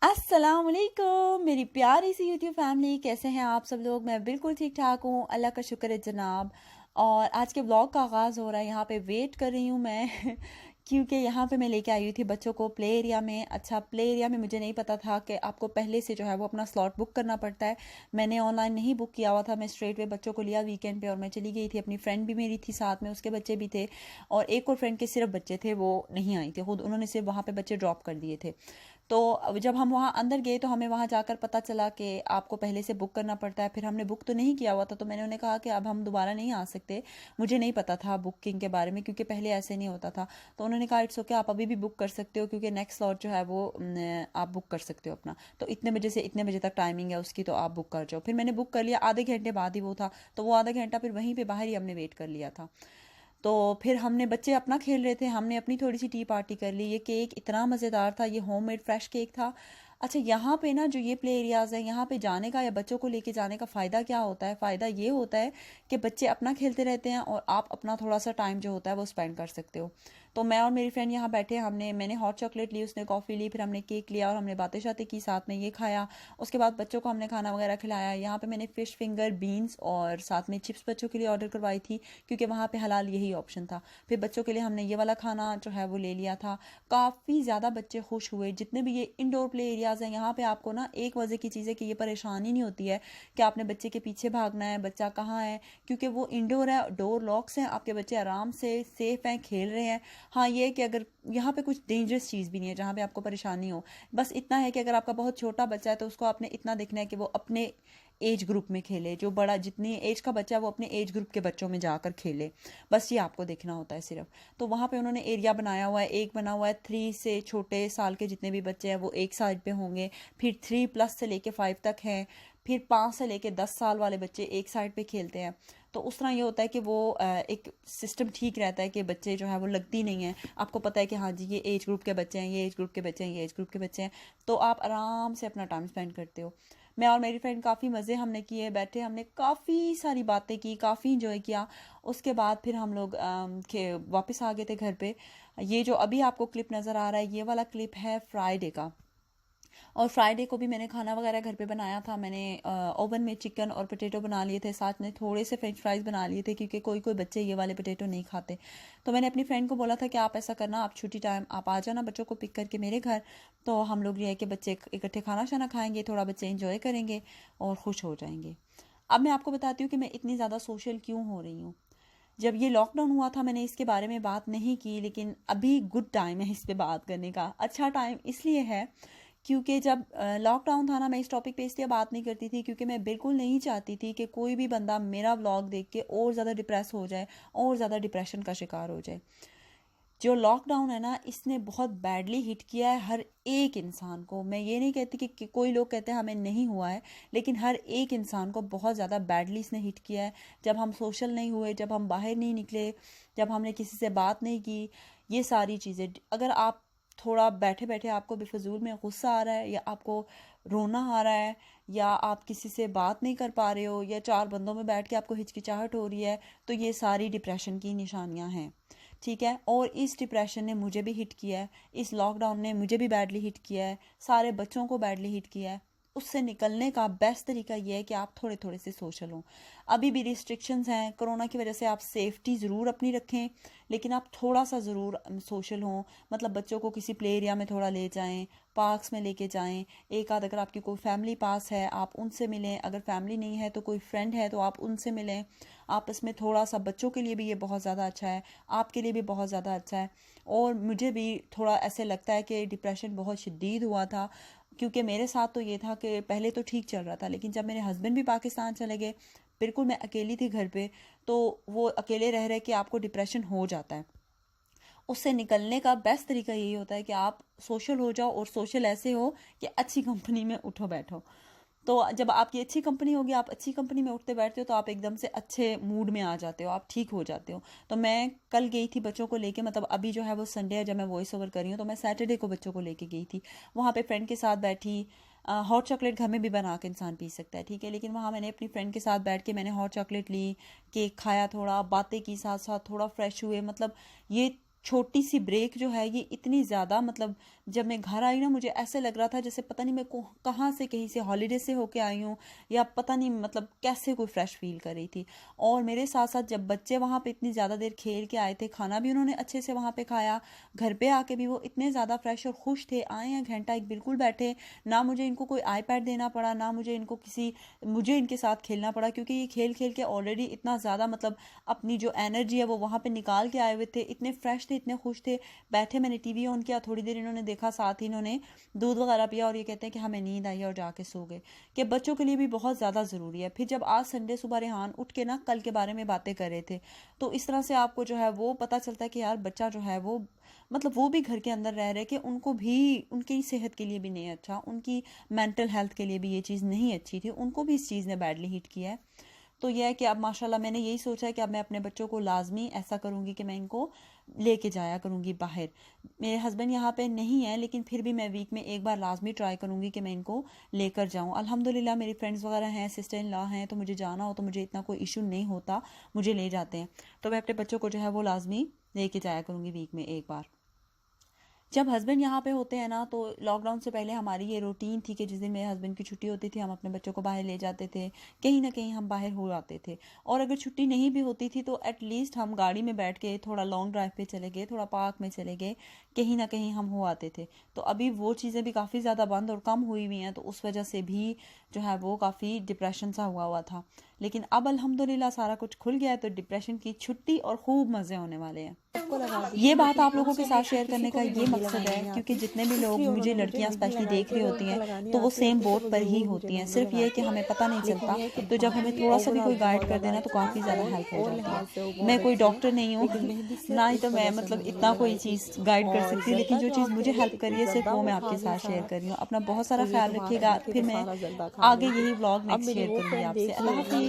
अस्सलाम वालेकुम मेरी प्यारी सी यूट्यूब फैमिली, कैसे हैं आप सब लोग। मैं बिल्कुल ठीक ठाक हूँ, अल्लाह का शुक्र है जनाब। और आज के ब्लॉग का आगाज़ हो रहा है। यहाँ पे वेट कर रही हूँ मैं क्योंकि यहाँ पे मैं लेके आई हुई थी बच्चों को प्ले एरिया में। अच्छा, प्ले एरिया में मुझे नहीं पता था कि आपको पहले से जो है वो अपना स्लॉट बुक करना पड़ता है। मैंने ऑनलाइन नहीं बुक किया हुआ था, मैं स्ट्रेट वे बच्चों को लिया वीकेंड पे और मैं चली गई थी। अपनी फ्रेंड भी मेरी थी साथ में, उसके बच्चे भी थे और एक और फ्रेंड के सिर्फ बच्चे थे, वो नहीं आई थी खुद, उन्होंने सिर्फ वहाँ पे बच्चे ड्रॉप कर दिए थे। तो जब हम वहाँ अंदर गए तो हमें वहाँ जाकर पता चला कि आपको पहले से बुक करना पड़ता है। फिर हमने बुक तो नहीं किया हुआ था, तो मैंने उन्हें कहा कि अब हम दोबारा नहीं आ सकते। मुझे नहीं पता था बुकिंग के बारे में, क्योंकि पहले ऐसे नहीं होता था। तो उन्होंने कहा इट्स ओके, आप अभी भी बुक कर सकते हो, क्योंकि नेक्स्ट स्लॉट जो है वो आप बुक कर सकते हो अपना। तो इतने बजे से इतने बजे तक टाइमिंग है उसकी, तो आप बुक कर जाओ। फिर मैंने बुक कर लिया, आधे घंटे बाद ही वो था। तो वो आधा घंटा फिर वहीं पर बाहर ही हमने वेट कर लिया था। तो फिर हमने, बच्चे अपना खेल रहे थे, हमने अपनी थोड़ी सी टी पार्टी कर ली। ये केक इतना मज़ेदार था, ये होममेड फ्रेश केक था। अच्छा, यहाँ पे ना जो ये प्ले एरियाज़ है, यहाँ पे जाने का या बच्चों को लेके जाने का फ़ायदा क्या होता है? फ़ायदा ये होता है कि बच्चे अपना खेलते रहते हैं और आप अपना थोड़ा सा टाइम जो होता है वो स्पेंड कर सकते हो। तो मैं और मेरी फ्रेंड यहाँ बैठे, मैंने हॉट चॉकलेट ली, उसने कॉफ़ी ली, फिर हमने केक लिया और हमने बातें शातें की, साथ में ये खाया। उसके बाद बच्चों को हमने खाना वगैरह खिलाया। यहाँ पे मैंने फ़िश फिंगर, बीन्स और साथ में चिप्स बच्चों के लिए ऑर्डर करवाई थी, क्योंकि वहाँ पे हलाल यही ऑप्शन था। फिर बच्चों के लिए हमने ये वाला खाना जो है वो ले लिया था। काफ़ी ज़्यादा बच्चे खुश हुए। जितने भी ये इंडोर प्ले एरियाज़ हैं, यहाँ पे आपको ना एक मज़े की चीज़ है कि ये परेशानी नहीं होती है कि आपने बच्चे के पीछे भागना है, बच्चा कहाँ है, क्योंकि वो इंडोर है, डोर लॉक्स हैं, आपके बच्चे आराम से सेफ हैं, खेल रहे हैं। हाँ, ये है कि अगर यहाँ पे कुछ डेंजरस चीज़ भी नहीं है जहाँ पे आपको परेशानी हो। बस इतना है कि अगर आपका बहुत छोटा बच्चा है तो उसको आपने इतना देखना है कि वो अपने एज ग्रुप में खेले। जो बड़ा, जितनी एज का बच्चा है वो अपने एज ग्रुप के बच्चों में जाकर खेले। बस ये आपको देखना होता है सिर्फ। तो वहाँ पे उन्होंने एरिया बनाया हुआ है, एक बना हुआ है 3 से छोटे साल के जितने भी बच्चे हैं वो एक साइड पे होंगे। फिर 3+ से लेके 5 तक हैं। फिर 5 से लेके 10 साल वाले बच्चे एक साइड पे खेलते हैं। तो उस तरह ये होता है कि वो एक सिस्टम ठीक रहता है कि बच्चे जो है वो लगती नहीं है। आपको पता है कि हाँ जी, ये एज ग्रुप के बच्चे हैं, ये एज ग्रुप के बच्चे हैं, ये एज ग्रुप के बच्चे हैं। तो आप आराम से अपना टाइम स्पेंड करते हो। मैं और मेरी फ्रेंड काफ़ी मज़े हमने किए, बैठे हमने काफ़ी सारी बातें की, काफ़ी इंजॉय किया। उसके बाद फिर हम लोग के वापस आ गए थे घर पे। ये जो अभी आपको क्लिप नज़र आ रहा है, ये वाला क्लिप है फ्राइडे का। और फ्राइडे को भी मैंने खाना वगैरह घर पे बनाया था। मैंने ओवन में चिकन और पोटैटो बना लिए थे, साथ में थोड़े से फ्रेंच फ्राइज़ बना लिए थे, क्योंकि कोई कोई बच्चे ये वाले पोटैटो नहीं खाते। तो मैंने अपनी फ्रेंड को बोला था कि आप ऐसा करना, आप छुट्टी टाइम आप आ जाना बच्चों को पिक करके मेरे घर। तो हम लोग ये है कि बच्चे इकट्ठे खाना शाना खाएंगे, थोड़ा बच्चे इंजॉय करेंगे और खुश हो जाएंगे। अब मैं आपको बताती हूँ कि मैं इतनी ज़्यादा सोशल क्यों हो रही हूँ। जब ये लॉकडाउन हुआ था मैंने इसके बारे में बात नहीं की, लेकिन अभी गुड टाइम है इस पे बात करने का। अच्छा टाइम इसलिए है क्योंकि जब लॉकडाउन था ना, मैं इस टॉपिक पे इसलिए बात नहीं करती थी क्योंकि मैं बिल्कुल नहीं चाहती थी कि कोई भी बंदा मेरा व्लॉग देख के और ज़्यादा डिप्रेस हो जाए, और ज़्यादा डिप्रेशन का शिकार हो जाए। जो लॉकडाउन है ना, इसने बहुत बैडली हिट किया है हर एक इंसान को। मैं ये नहीं कहती कि कोई लोग कहते हैं हमें नहीं हुआ है, लेकिन हर एक इंसान को बहुत ज़्यादा बैडली इसने हिट किया है। जब हम सोशल नहीं हुए, जब हम बाहर नहीं निकले, जब हमने किसी से बात नहीं की, ये सारी चीज़ें, अगर आप थोड़ा बैठे बैठे आपको बेफजूल में गुस्सा आ रहा है, या आपको रोना आ रहा है, या आप किसी से बात नहीं कर पा रहे हो, या चार बंदों में बैठ के आपको हिचकिचाहट हो रही है, तो ये सारी डिप्रेशन की निशानियां हैं। ठीक है, और इस डिप्रेशन ने मुझे भी हिट किया है, इस लॉकडाउन ने मुझे भी बैडली हिट किया है, सारे बच्चों को बैडली हिट किया है। उससे निकलने का बेस्ट तरीका ये है कि आप थोड़े थोड़े से सोशल हों। अभी भी रिस्ट्रिक्शंस हैं कोरोना की वजह से, आप सेफ्टी ज़रूर अपनी रखें, लेकिन आप थोड़ा सा ज़रूर सोशल हों। मतलब बच्चों को किसी प्ले एरिया में थोड़ा ले जाएं, पार्क्स में लेके जाएं। एक आध अगर आपकी कोई फैमिली पास है आप उनसे मिलें, अगर फैमिली नहीं है तो कोई फ्रेंड है तो आप उनसे मिलें। आपस में थोड़ा सा, बच्चों के लिए भी ये बहुत ज़्यादा अच्छा है, आपके लिए भी बहुत ज़्यादा अच्छा है। और मुझे भी थोड़ा ऐसे लगता है कि डिप्रेशन बहुत शदीद हुआ था, क्योंकि मेरे साथ तो ये था कि पहले तो ठीक चल रहा था, लेकिन जब मेरे हस्बैंड भी पाकिस्तान चले गए, बिल्कुल मैं अकेली थी घर पे, तो वो अकेले रह रहे कि आपको डिप्रेशन हो जाता है। उससे निकलने का बेस्ट तरीका यही होता है कि आप सोशल हो जाओ, और सोशल ऐसे हो कि अच्छी कंपनी में उठो बैठो। तो जब आपकी अच्छी कंपनी होगी, आप अच्छी कंपनी में उठते बैठते हो, तो आप एकदम से अच्छे मूड में आ जाते हो, आप ठीक हो जाते हो। तो मैं कल गई थी बच्चों को लेके, मतलब अभी जो है वो संडे है जब मैं वॉइस ओवर कर रही हूँ, तो मैं सैटरडे को बच्चों को लेके गई थी। वहाँ पे फ्रेंड के साथ बैठी। हॉट चॉकलेट घर में भी बना के इंसान पी सकता है, ठीक है, लेकिन वहाँ मैंने अपनी फ्रेंड के साथ बैठ के मैंने हॉट चॉकलेट ली, केक खाया, थोड़ा बातें की, साथ साथ थोड़ा फ्रेश हुए। मतलब ये छोटी सी ब्रेक जो है ये इतनी ज़्यादा, मतलब जब मैं घर आई ना मुझे ऐसे लग रहा था जैसे पता नहीं मैं कहाँ से, कहीं से हॉलीडे से होके आई हूँ या पता नहीं, मतलब कैसे कोई फ्रेश फील कर रही थी। और मेरे साथ साथ जब बच्चे वहाँ पे इतनी ज़्यादा देर खेल के आए थे, खाना भी उन्होंने अच्छे से वहाँ पे खाया, घर पे आके भी वो इतने ज़्यादा फ्रेश और खुश थे, आए हैं घंटा एक बिल्कुल बैठे, ना मुझे इनको कोई आईपैड देना पड़ा, ना मुझे इनके साथ खेलना पड़ा, क्योंकि ये खेल खेल के ऑलरेडी इतना ज़्यादा, मतलब अपनी जो एनर्जी है वो वहाँ पे निकाल के आए हुए थे, इतने फ्रेश थे, इतने खुश थे। बैठे, मैंने टीवी ऑन किया, थोड़ी देर इन्होंने देखा, साथ ही इन्होंने दूध वगैरह पिया और ये कहते हैं कि हमें नींद आई है और जाके सो गए, कि बच्चों के लिए भी बहुत ज़्यादा ज़रूरी है। फिर जब आज संडे सुबह रेहान उठ के ना कल के बारे में बातें कर रहे थे, तो इस तरह से आपको जो है वो पता चलता है कि यार बच्चा जो है वो, मतलब वो भी घर के अंदर रह रहे कि उनको भी उनकी सेहत के लिए भी नहीं अच्छा, उनकी मेंटल हेल्थ के लिए भी ये चीज़ नहीं अच्छी थी, उनको भी इस चीज़ ने बैडली हिट किया है। तो यह है कि अब माशाल्लाह मैंने यही सोचा है कि अब मैं अपने बच्चों को लाजमी ऐसा करूँगी कि मैं इनको लेके जाया करूँगी बाहर। मेरे हस्बैंड यहाँ पे नहीं है, लेकिन फिर भी मैं वीक में एक बार लाजमी ट्राई करूँगी कि मैं इनको लेकर जाऊँ। अल्हम्दुलिल्लाह मेरी फ्रेंड्स वगैरह हैं, सिस्टर इन लॉ हैं, तो मुझे जाना हो तो मुझे इतना कोई इशू नहीं होता, मुझे ले जाते हैं। तो मैं अपने बच्चों को जो है वो लाजमी लेके जाया करूँगी वीक में एक बार। जब हस्बैंड यहाँ पे होते हैं ना, तो लॉकडाउन से पहले हमारी ये रूटीन थी कि जिस दिन मेरे हस्बैंड की छुट्टी होती थी हम अपने बच्चों को बाहर ले जाते थे, कहीं ना कहीं हम बाहर हो जाते थे। और अगर छुट्टी नहीं भी होती थी तो एटलीस्ट हम गाड़ी में बैठ के थोड़ा लॉन्ग ड्राइव पे चले गए, थोड़ा पार्क में चले गए, कहीं ना कहीं हम हो आते थे। तो अभी वो चीज़ें भी काफ़ी ज़्यादा बंद और कम हुई हुई हैं, तो उस वजह से भी जो है वो काफ़ी डिप्रेशन सा हुआ हुआ था। लेकिन अब अल्हम्दुलिल्लाह सारा कुछ खुल गया है, तो डिप्रेशन की छुट्टी और खूब मज़े होने वाले हैं। ये बात आप लोगों के साथ शेयर करने का ये मकसद है क्योंकि जितने भी लोग मुझे लड़कियां स्पेशली देख रही होती हैं तो वो सेम बोट पर ही होती हैं। सिर्फ ये कि हमें पता नहीं चलता, तो जब हमें थोड़ा सा भी कोई गाइड कर देना तो काफ़ी ज़्यादा हेल्प हो जाती है। मैं कोई डॉक्टर नहीं हूँ ना ही तो मैं मतलब इतना कोई चीज़ गाइड कर सकती, लेकिन जो चीज़ मुझे हेल्प करी है सिर्फ वो मैं आपके साथ शेयर कर रही हूँ। अपना बहुत सारा ख्याल रखिएगा, फिर मैं आगे यही व्लॉग नेक्स्ट शेयर करूँगी आपसे। अल्लाह हाफिज़।